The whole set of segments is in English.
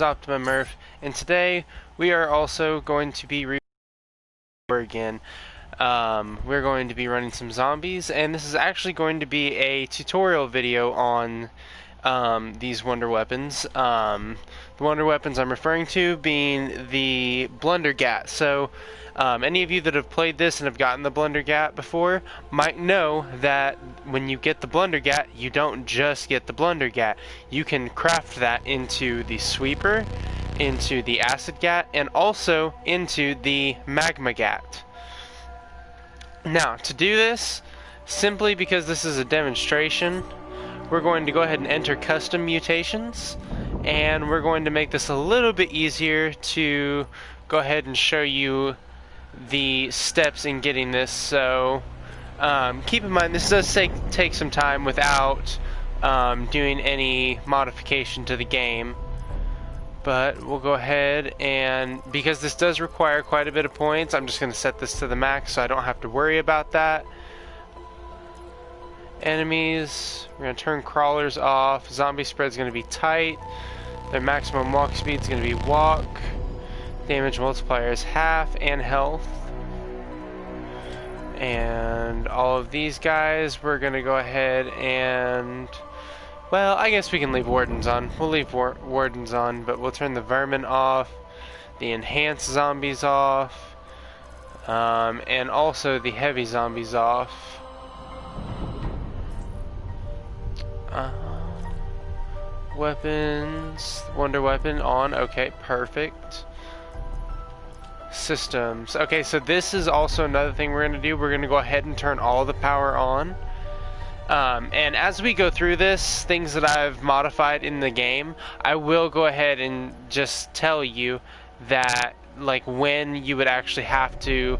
Optima Murph, and today we are also going to be again. We're going to be running some zombies, and this is actually going to be a tutorial video on these wonder weapons. The wonder weapons I'm referring to being the Blundergat. So, any of you that have played this and have gotten the Blundergat before might know that when you get the Blundergat, you don't just get the Blundergat. You can craft that into the Sweeper, into the Acid Gat, and also into the Magma Gat. Now, to do this, simply because this is a demonstration, we're going to go ahead and enter custom mutations, and we're going to make this a little bit easier to go ahead and show you the steps in getting this. So keep in mind this does take some time without doing any modification to the game, but we'll go ahead, and because this does require quite a bit of points, I'm just going to set this to the max so I don't have to worry about that. Enemies, we're going to turn crawlers off. Zombie spread is going to be tight. Their maximum walk speed is going to be walk. Damage multiplier is half, and health. And all of these guys, we're going to go ahead and, well, I guess we can leave wardens on. We'll leave wardens on, but we'll turn the vermin off, the enhanced zombies off, and also the heavy zombies off. Weapons, wonder weapon on, okay, perfect. Systems, okay, so this is also another thing we're going to do. We're going to go ahead and turn all the power on. And as we go through this, things that I've modified in the game, I will go ahead and just tell you that, like, when you would actually have to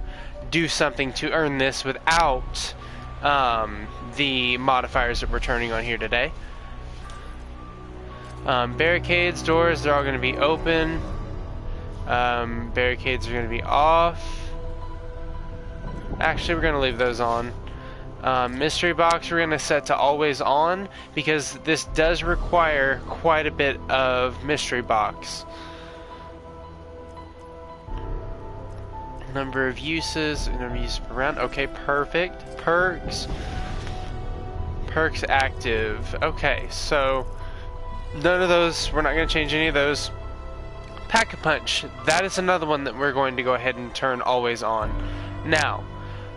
do something to earn this without the modifiers that we're turning on here today. Barricades, doors, they're all going to be open. Barricades are going to be off. Actually, we're going to leave those on. Mystery box we're going to set to always on, because this does require quite a bit of mystery box. Number of uses, number of uses per round, okay, perfect. Perks active, okay, so none of those, we're not going to change any of those. Pack-a-Punch, that is another one that we're going to go ahead and turn always on. Now,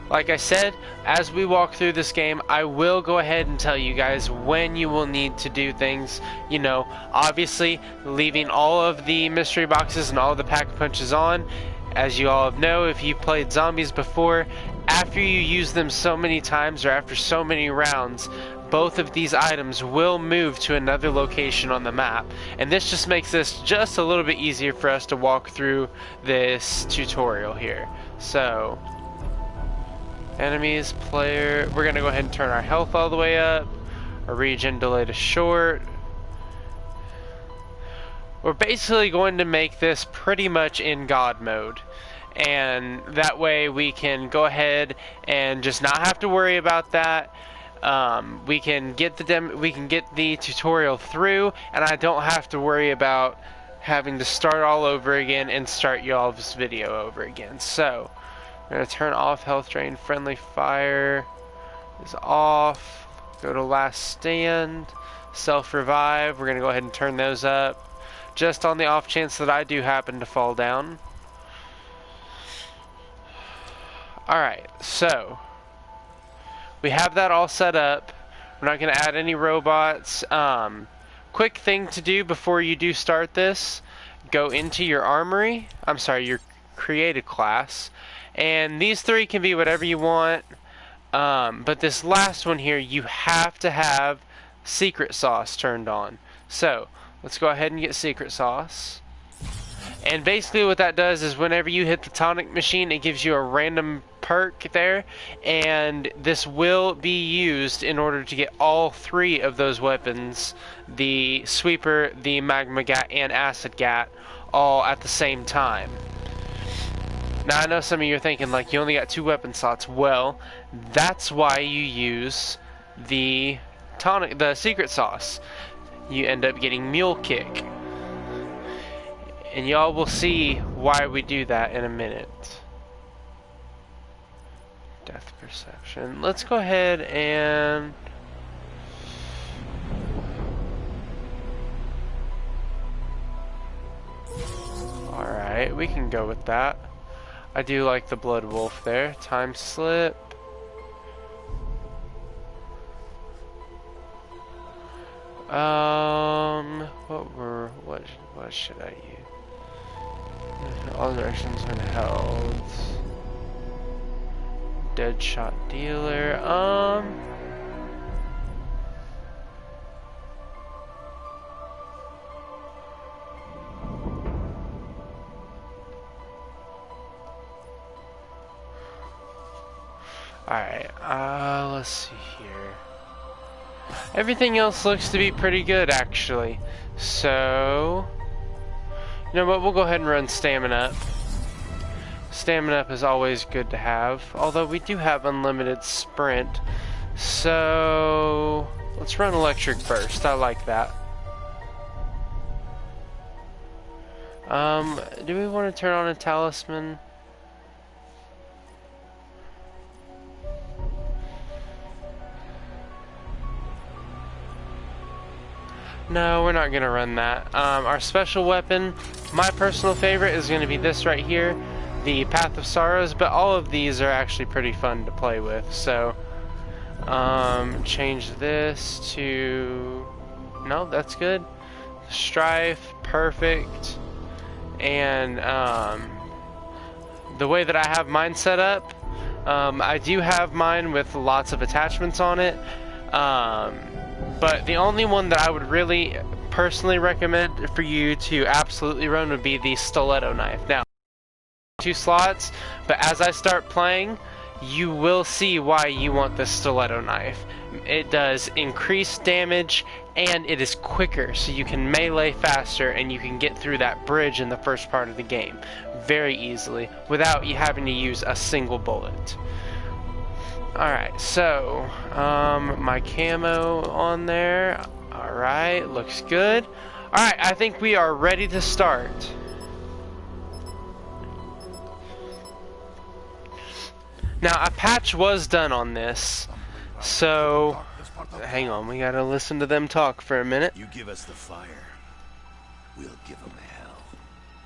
like I said, as we walk through this game, I will go ahead and tell you guys when you will need to do things. You know, obviously, leaving all of the mystery boxes and all of the Pack-a-Punches on. As you all know, if you've played zombies before, after you use them so many times or after so many rounds, both of these items will move to another location on the map, and this just makes this just a little bit easier for us to walk through this tutorial here. So, enemies, player, we're going to go ahead and turn our health all the way up, our regen delay to short. We're basically going to make this pretty much in God mode, and that way we can go ahead and just not have to worry about that. We can get the tutorial through, and I don't have to worry about having to start all over again and start y'all's video over again. So, we're going to turn off health drain. Friendly fire is off. Go to last stand. Self revive, we're going to go ahead and turn those up, just on the off chance that I do happen to fall down. Alright, so we have that all set up. We're not going to add any robots. Quick thing to do before you do start this, go into your armory, your created class, and these three can be whatever you want, but this last one here, you have to have secret sauce turned on. So let's go ahead and get secret sauce. And basically what that does is whenever you hit the tonic machine, it gives you a random perk there, and this will be used in order to get all three of those weapons, the Sweeper, the Magma Gat, and Acid Gat, all at the same time. Now I know some of you are thinking, like, you only got 2 weapon slots. Well, that's why you use the secret sauce. You end up getting Mule Kick. And y'all will see why we do that in a minute. Death perception. Let's go ahead and... Alright, we can go with that. I do like the blood wolf there. Time slip. What should I use? All directions when held. Dead shot dealer. Alright, let's see here. Everything else looks to be pretty good, actually. So, you know what, we'll go ahead and run Stamina Up. Stamina Up is always good to have, although we do have unlimited sprint. So, let's run Electric Burst, I like that. Do we want to turn on a Talisman? No, we're not going to run that. Our special weapon, my personal favorite, is going to be this right here, the Path of Sorrows, but all of these are actually pretty fun to play with. So, change this to... No, that's good. Strife, perfect. And the way that I have mine set up, I do have mine with lots of attachments on it. But the only one that I would really personally recommend for you to absolutely run would be the Stiletto Knife. Now, 2 slots, but as I start playing, you will see why you want the Stiletto Knife. It does increased damage and it is quicker, so you can melee faster and you can get through that bridge in the first part of the game very easily without you having to use a single bullet. Alright, so, my camo on there. Alright, looks good. Alright, I think we are ready to start. Now, a patch was done on this, so, hang on, we gotta listen to them talk for a minute. You give us the fire, we'll give them hell.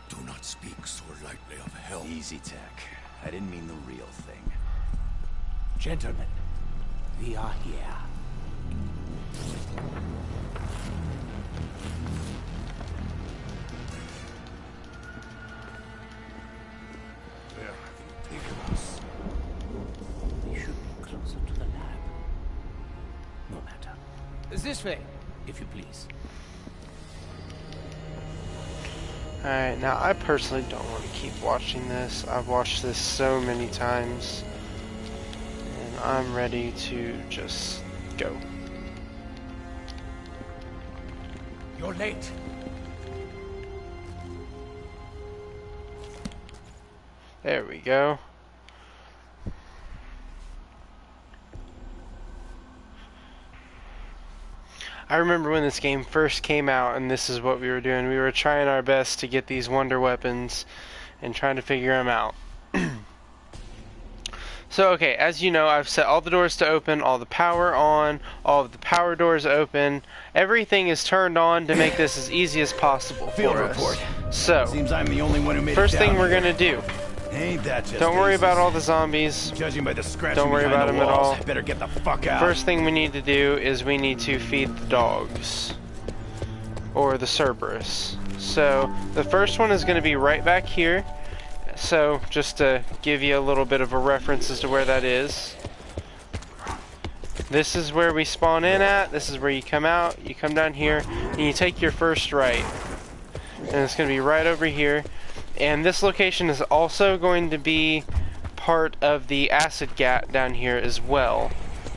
Do not speak so lightly of hell. Easy, Tech. I didn't mean the real thing. Gentlemen, we are here. Where have you taken us? We should be closer to the lab. No matter. This way, if you please. Alright, now I personally don't want to keep watching this. I've watched this so many times. I'm ready to just go. You're late. There we go. I remember when this game first came out and this is what we were doing. We were trying our best to get these wonder weapons and trying to figure them out. So, okay, as you know, I've set all the doors to open, all the power on, all of the power doors open. Everything is turned on to make this as easy as possible for us. So, seems I'm the only one who made first it thing down we're here. gonna do. Ain't that just Don't worry aces? about all the zombies. Judging by the scratching Don't worry behind about the them at walls, all. better get the fuck out. First thing we need to do is we need to feed the dogs. Or the Cerberus. So, the first one is gonna be right back here. So, just to give you a little bit of a reference as to where that is. This is where we spawn in at. This is where you come out. You come down here, and you take your first right. And it's going to be right over here. And this location is also going to be part of the acid gat down here as well.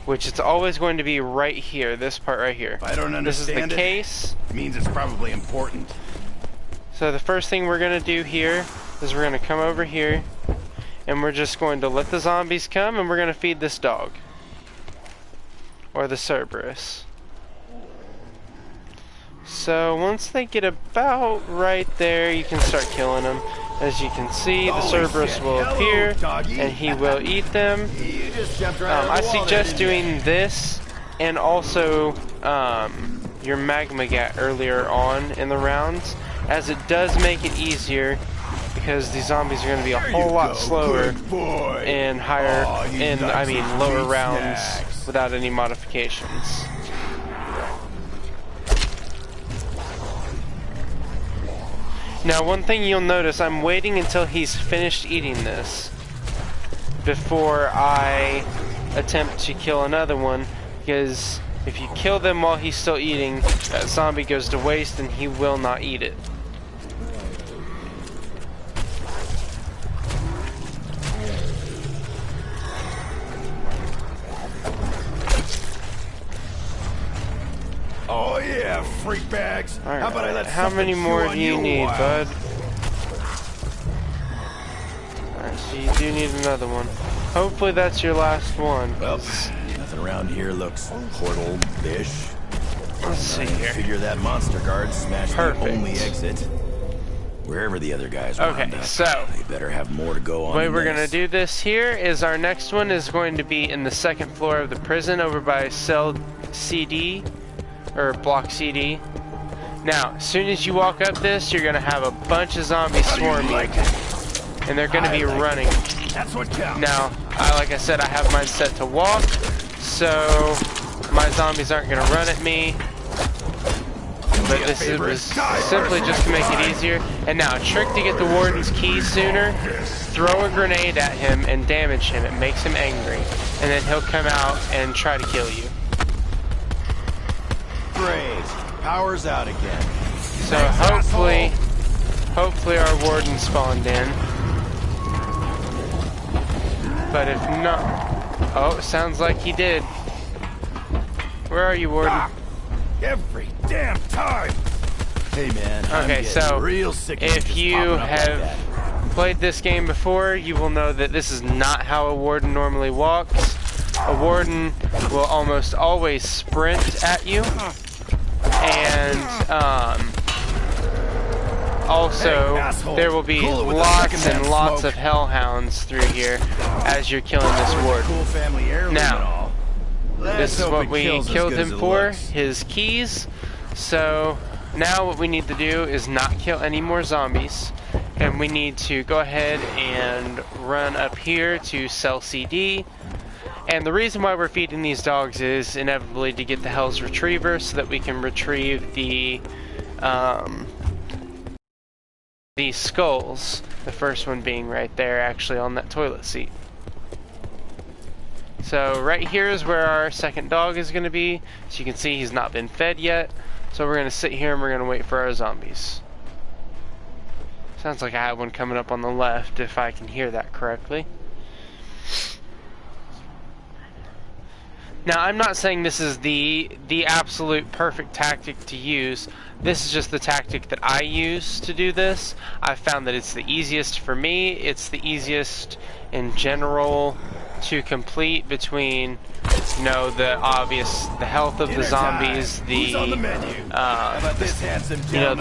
Which it's always going to be right here, this part right here. If I don't This is understand the case. It means it's probably important. So the first thing we're going to do here is we're going to come over here and we're just going to let the zombies come and we're going to feed this dog. Or the Cerberus. So once they get about right there, you can start killing them. As you can see, the Cerberus will appear, and he will eat them. You just jumped right over I the wall there, suggest didn't doing this, and also your magma gat earlier on in the rounds, as it does make it easier, because these zombies are going to be a whole lot slower and higher, lower rounds without any modifications. Now, one thing you'll notice, I'm waiting until he's finished eating this before I attempt to kill another one, because if you kill them while he's still eating, that zombie goes to waste and he will not eat it. Oh yeah, freak bags. All right. How about I let How many something more chew on do you need, while- bud? Alright, so you do need another one. Hopefully that's your last one. Well, nothing around here looks portal-ish. Let's see here. Figure that monster guard smashed Perfect. the only exit. Wherever the other guys Okay, wound up, so they better have more to go on. The way than we're gonna this. do this here is our next one is going to be in the second floor of the prison over by cell CD, or block CD. Now, as soon as you walk up this, you're gonna have a bunch of zombies swarm you, and they're gonna be running. That's what counts. Now, like I said, I have mine set to walk, so my zombies aren't gonna run at me. But this is simply just to make it easier. And now, a trick to get the warden's key sooner: throw a grenade at him and damage him. It makes him angry, and then he'll come out and try to kill you. Great. Power's out again. So hopefully our warden spawned in. But if not, oh, sounds like he did. Where are you, warden? Every damn time. Hey man. Okay, so real sick of if just you popping up like have that. played this game before, you will know that this is not how a warden normally walks. A warden will almost always sprint at you, and also there will be lots and lots of hellhounds through here as you're killing this warden. Cool family heirloom and Now, all. this is Let's what hope it we kills as killed good as him it for, looks. his keys. So now what we need to do is not kill any more zombies, and we need to go ahead and run up here to cell CD. And the reason why we're feeding these dogs is inevitably to get the Hell's Retriever, so that we can retrieve the skulls. The first one being right there, actually on that toilet seat. So right here is where our second dog is going to be. So you can see he's not been fed yet. So we're going to sit here and we're going to wait for our zombies. Sounds like I have one coming up on the left, if I can hear that correctly. Now, I'm not saying this is the absolute perfect tactic to use. This is just the tactic that I use to do this. I've found that it's the easiest for me. It's the easiest in general to complete between, you know, the health of the zombies, the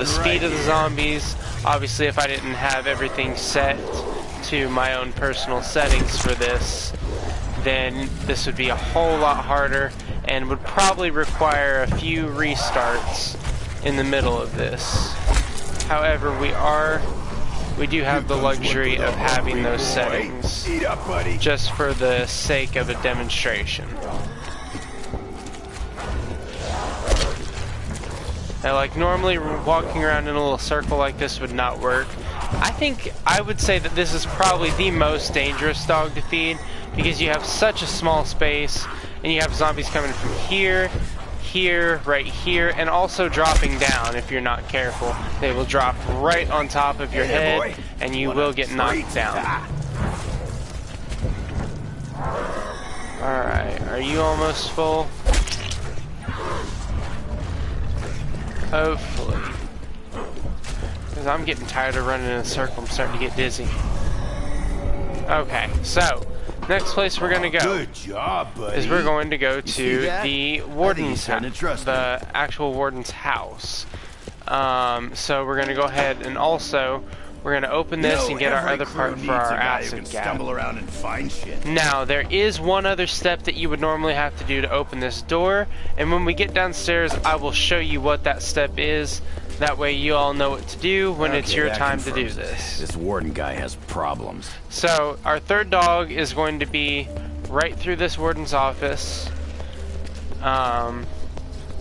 speed of the zombies. Obviously, if I didn't have everything set to my own personal settings for this, then this would be a whole lot harder and would probably require a few restarts in the middle of this. However, we do have the luxury of having those settings just for the sake of a demonstration. Now, like, normally walking around in a little circle like this would not work. I would say that this is probably the most dangerous dog to feed, because you have such a small space, and you have zombies coming from here, here, right here, and also dropping down if you're not careful. They will drop right on top of your head, and you will get knocked down. Alright, are you almost full? Hopefully. Because I'm getting tired of running in a circle. I'm starting to get dizzy. Okay, so next place we're gonna go Good job, buddy. is we're going to go see to that? the I think warden's he's starting to trust the actual warden's house. So we're gonna go ahead and also we're gonna open this and get our other part for our acid gap. Stumble around and find shit. Now, there is one other step that you would normally have to do to open this door, and when we get downstairs, I will show you what that step is. That way you all know what to do when it's your time to do this. This warden guy has problems. So, our third dog is going to be right through this warden's office.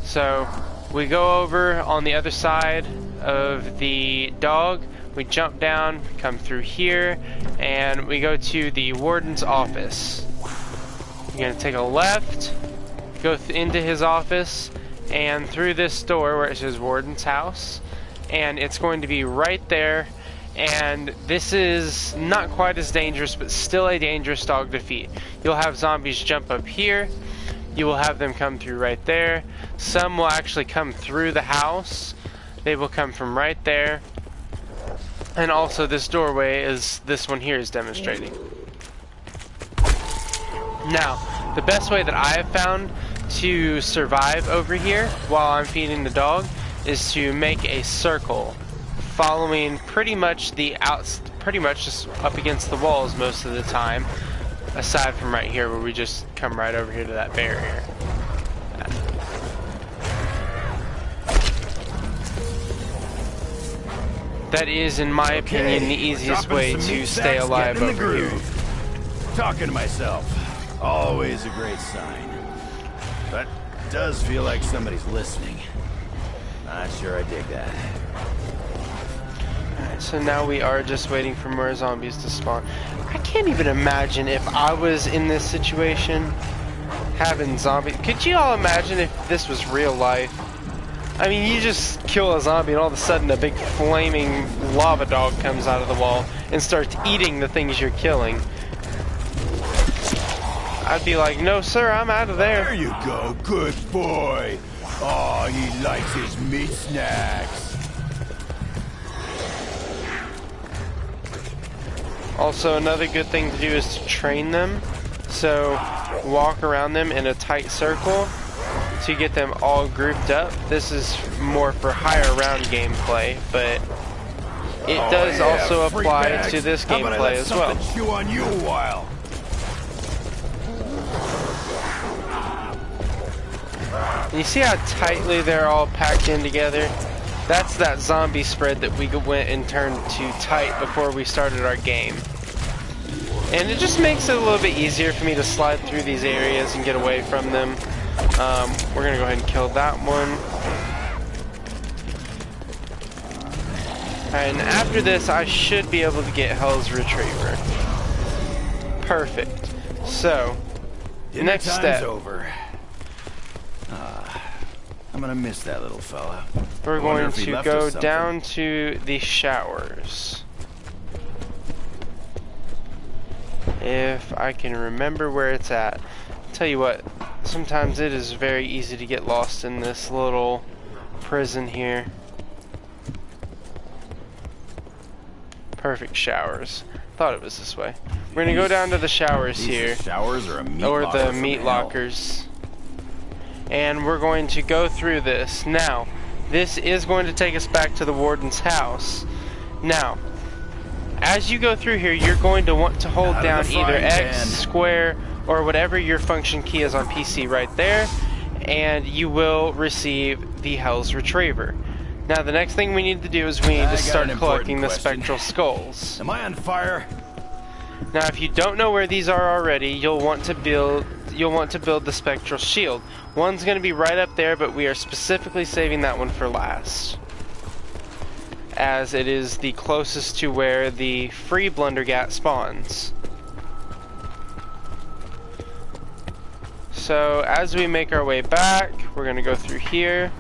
So, we go over on the other side of the dog. We jump down, come through here, and we go to the warden's office. You're gonna take a left, go into his office, and through this door where it says warden's house, and it's going to be right there. And this is not quite as dangerous, but still a dangerous dog to defeat. You'll have zombies jump up here. You will have them come through right there. Some will actually come through the house. They will come from right there. And also this doorway is this one here is demonstrating. Now, the best way that I have found to survive over here while I'm feeding the dog is to make a circle following pretty much just up against the walls most of the time, aside from right here where we just come right over here to that barrier. That is, in my opinion, the easiest way to stay alive over here. Talking to myself, always a great sign. But does feel like somebody's listening. Not sure I dig that. Alright, so now we are just waiting for more zombies to spawn. I can't even imagine if I was in this situation, having zombies. Could you all imagine if this was real life? I mean, you just kill a zombie and all of a sudden a big flaming lava dog comes out of the wall and starts eating the things you're killing. I'd be like, no sir, I'm out of there. There you go, good boy. Oh, he likes his meat snacks. Also, another good thing to do is to train them. So, walk around them in a tight circle to get them all grouped up. This is more for higher round gameplay, but it does also apply to this gameplay as well. Chew on you a while. And you see how tightly they're all packed in together? That's that zombie spread that we went and turned to tight before we started our game. And it just makes it a little bit easier for me to slide through these areas and get away from them. We're gonna go ahead and kill that one. And after this, I should be able to get Hell's Retriever. Perfect. So, next step. Over. I'm gonna miss that little fella. We're going to go down to the showers. If I can remember where it's at. Tell you what, sometimes it is very easy to get lost in this little prison here. Perfect, showers. Thought it was this way. We're gonna go down to the showers here. Showers or a meat or locker the from meat hell. lockers. And we're going to go through this. Now, this is going to take us back to the warden's house. Now, as you go through here, you're going to want to hold down either X, square, or whatever your function key is on PC right there, and you will receive the Hell's Retriever. Now, the next thing we need to do is we need to start collecting the Spectral Skulls. Am I on fire? Now, if you don't know where these are already, you'll want to build the Spectral Shield. One's going to be right up there, but we are specifically saving that one for last, as it is the closest to where the free Blundergat spawns. So as we make our way back, we're going to go through here.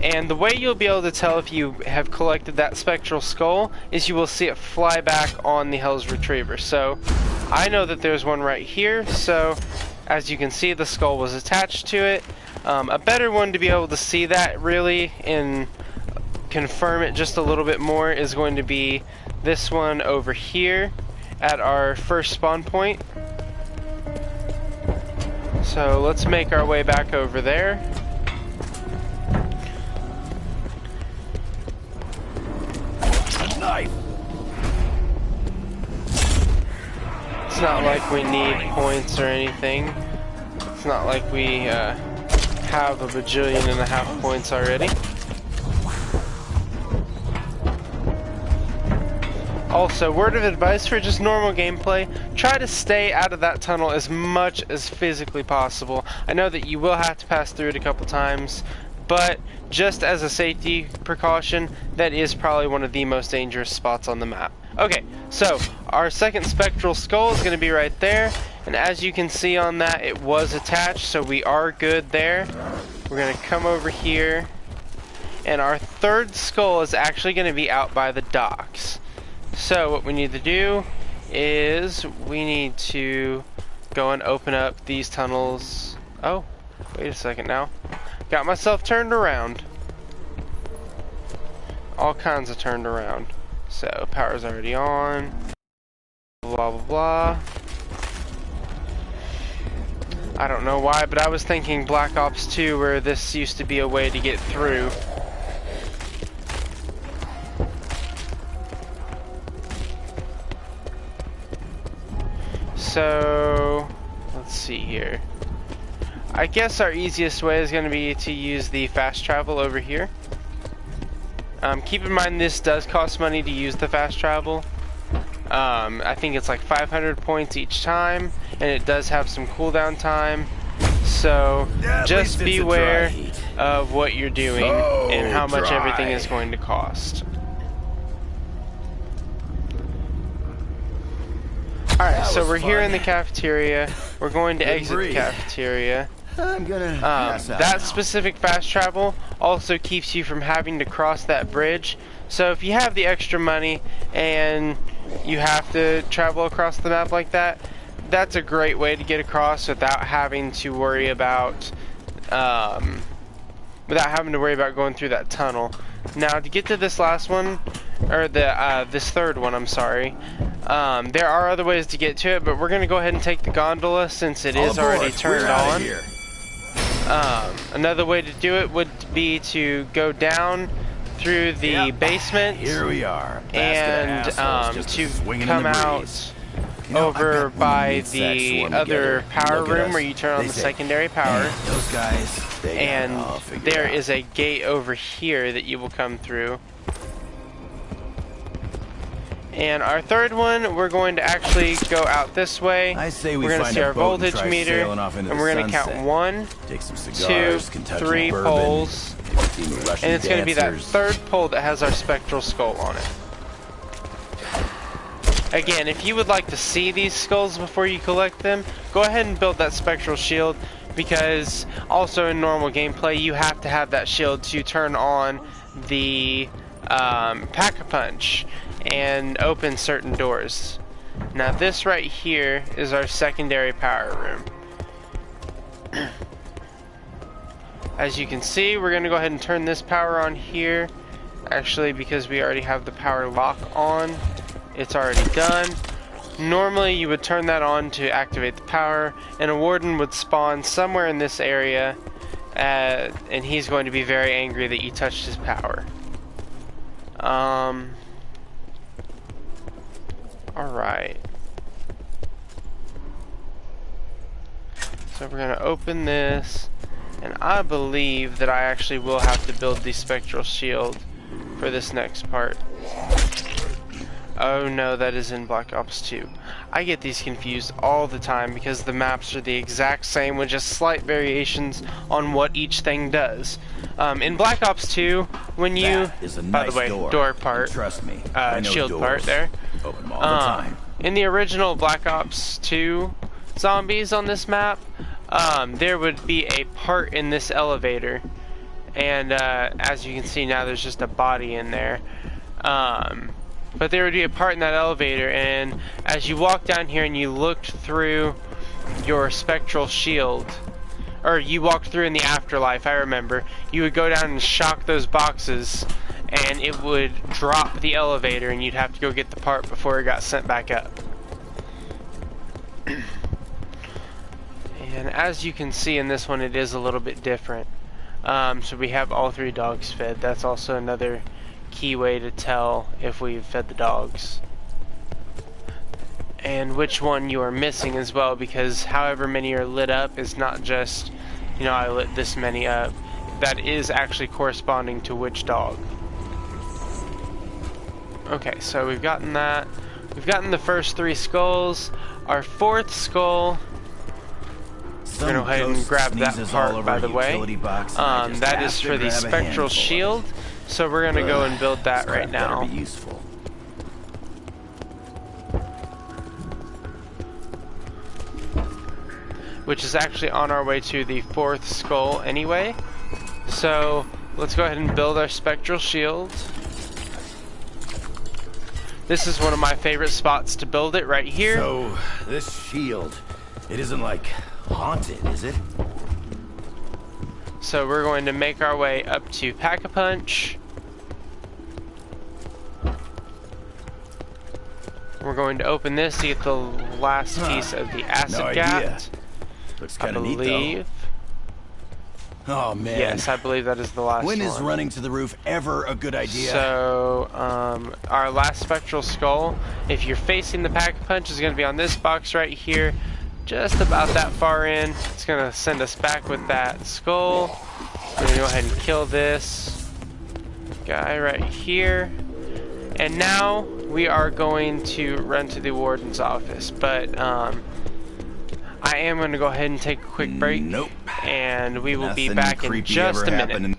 And the way you'll be able to tell if you have collected that Spectral Skull is you will see it fly back on the Hell's Retriever. So I know that there's one right here, so as you can see, the skull was attached to it. A better one to be able to see that really and confirm it just a little bit more is going to be this one over here at our first spawn point. So let's make our way back over there. Knife. It's not like we need points or anything. It's not like we have a bajillion and a half points already. Also, word of advice for just normal gameplay, try to stay out of that tunnel as much as physically possible. I know that you will have to pass through it a couple times, but just as a safety precaution, that is probably one of the most dangerous spots on the map. Okay, so our second spectral skull is going to be right there, and as you can see on that, it was attached, so we are good there. We're going to come over here, and our third skull is actually going to be out by the docks. So what we need to do is we need to go and open up these tunnels. Oh, wait a second now. Got myself turned around. All kinds of turned around. So power's already on. Blah blah blah. I don't know why, but I was thinking Black Ops 2 where this used to be a way to get through. So, let's see here. I guess our easiest way is going to be to use the fast travel over here. Keep in mind this does cost money to use the fast travel. I think it's like 500 points each time, and it does have some cooldown time. So, just beware of what you're doing and how much everything is going to cost. Alright, so we're here in the cafeteria. We're going to exit the cafeteria. I'm gonna pass out that now. specific fast travel also keeps you from having to cross that bridge. So if you have the extra money and you have to travel across the map like that, that's a great way to get across without having to worry about going through that tunnel. Now to get to this last one, or this third one, I'm sorry. There are other ways to get to it, but we're going to go ahead and take the gondola since it is already turned on. Another way to do it would be to go down through the basement. Here we are. And to come out over by the other power room where you turn on the secondary power. Those guys, and there is a gate over here that you will come through. And our third one, we're going to actually go out this way. We're going to see our voltage meter, and we're going to count 1, 2, 3 poles, and it's going to be that third pole that has our spectral skull on it. Again, if you would like to see these skulls before you collect them, go ahead and build that spectral shield, because also in normal gameplay you have to have that shield to turn on the pack-a-punch and open certain doors. Now this right here is our secondary power room. As you can see, we're going to go ahead and turn this power on here. Actually, because we already have the power lock on, it's already done. Normally you would turn that on to activate the power, and a warden would spawn somewhere in this area, and he's going to be very angry that you touched his power. Alright. So we're going to open this, and I believe that I actually will have to build the spectral shield for this next part. Oh no, that is in Black Ops 2. I get these confused all the time because the maps are the exact same with just slight variations on what each thing does. In Black Ops 2, when you, by the way, door part, trust me, shield part there. Open them all the time. In the original Black Ops 2 zombies on this map, there would be a part in this elevator, and as you can see now, there's just a body in there. But there would be a part in that elevator, and as you walk down here and you looked through your spectral shield, or you walked through in the afterlife, I remember, you would go down and shock those boxes, and it would drop the elevator, and you'd have to go get the part before it got sent back up. And as you can see in this one, it is a little bit different. So we have all 3 dogs fed. That's also another key way to tell if we've fed the dogs. And which one you are missing as well, because however many are lit up is not just, you know, I lit this many up. That is actually corresponding to which dog. Okay, so we've gotten that. We've gotten the first 3 skulls. Our 4th skull, we're gonna go ahead and grab that part, by the way. That is for the Spectral Shield, so we're gonna go and build that right now. Which is actually on our way to the 4th skull anyway. So let's go ahead and build our Spectral Shield. This is one of my favorite spots to build it, right here. So this shield, it isn't like haunted, is it? So we're going to make our way up to Pack-a-Punch. We're going to open this to get the last piece of the acid gat. Looks I kind of neat, believe. Oh man. Yes, I believe that is the last one. When is running to the roof ever a good idea? So, our last Spectral Skull, if you're facing the Pack-a-Punch, is going to be on this box right here, just about that far in. It's going to send us back with that skull. We're going to go ahead and kill this guy right here. And now we are going to run to the warden's office, but I am going to go ahead and take a quick break. Nope. And we will be Nothing back in creepy just ever a minute. happened in